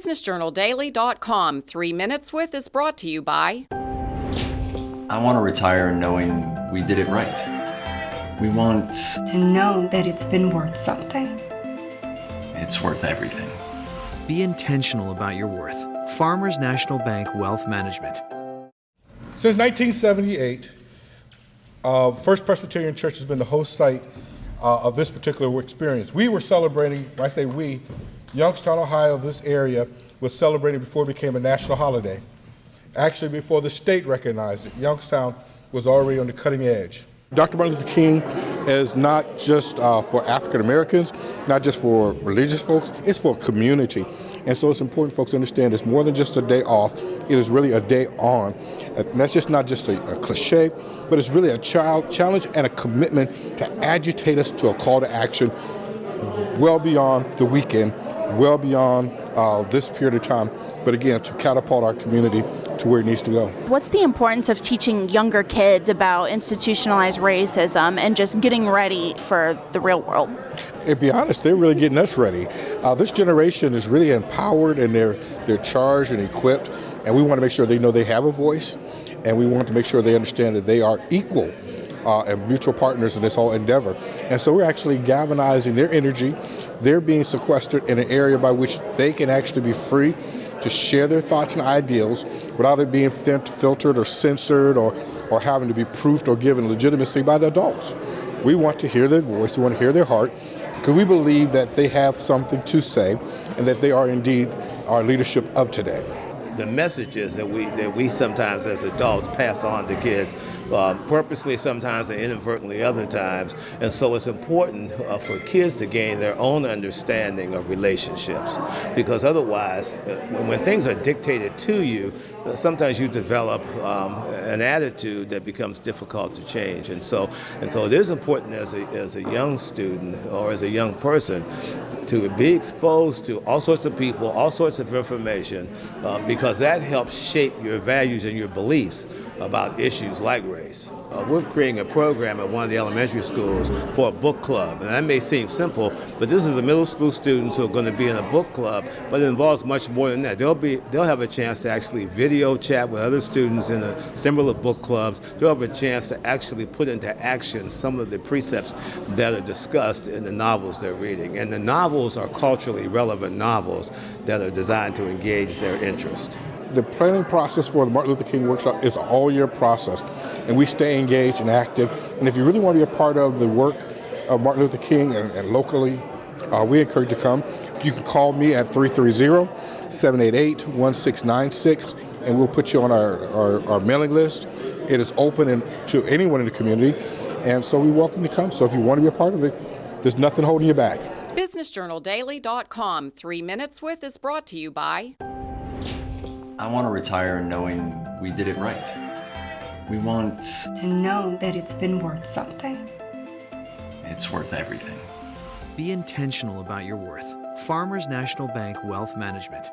BusinessJournalDaily.com. 3 Minutes With is brought to you by... I want to retire knowing we did it right. We want to know that it's been worth something. It's worth everything. Be intentional about your worth. Farmers National Bank Wealth Management. Since 1978, First Presbyterian Church has been the host site of this particular experience. We were celebrating, when I say we, Youngstown, Ohio, this area, was celebrating before it became a national holiday. Actually, before the state recognized it, Youngstown was already on the cutting edge. Dr. Martin Luther King is not just for African Americans, not just for religious folks, it's for a community. And so it's important folks to understand it's more than just a day off, it is really a day on. And that's just not just a cliche, but it's really a challenge and a commitment to agitate us to a call to action well beyond the weekend, well beyond this period of time, but again, to catapult our community to where it needs to go. What's the importance of teaching younger kids about institutionalized racism and just getting ready for the real world? To be honest, they're really getting us ready. This generation is really empowered and they're charged and equipped, and we want to make sure they know they have a voice, and we want to make sure they understand that they are equal and mutual partners in this whole endeavor. And so we're actually galvanizing their energy. They're being sequestered in an area by which they can actually be free to share their thoughts and ideals without it being filtered or censored or having to be proofed or given legitimacy by the adults. We want to hear their voice, we want to hear their heart, because we believe that they have something to say and that they are indeed our leadership of today. The messages that we sometimes as adults pass on to kids, purposely sometimes and inadvertently other times. And so it's important for kids to gain their own understanding of relationships, because otherwise, when things are dictated to you, sometimes you develop an attitude that becomes difficult to change. And so it is important as a young student or as a young person to be exposed to all sorts of people, all sorts of information, because that helps shape your values and your beliefs about issues like race. We're creating a program at one of the elementary schools for a book club, and that may seem simple, but this is the middle school students who are going to be in a book club, but it involves much more than that. They'll have a chance to actually video chat with other students in a similar book clubs. They'll have a chance to actually put into action some of the precepts that are discussed in the novels they're reading, and the novels are culturally relevant novels that are designed to engage their interest. The planning process for the Martin Luther King Workshop is an all-year process, and we stay engaged and active. And if you really want to be a part of the work of Martin Luther King and locally, we encourage you to come. You can call me at 330-788-1696, and we'll put you on our mailing list. It is open to anyone in the community, and so we welcome you to come. So if you want to be a part of it, there's nothing holding you back. BusinessJournalDaily.com. 3 Minutes With is brought to you by... I want to retire knowing we did it right. We want to know that it's been worth something. it's worth everything. Be intentional about your worth. Farmers National Bank Wealth Management.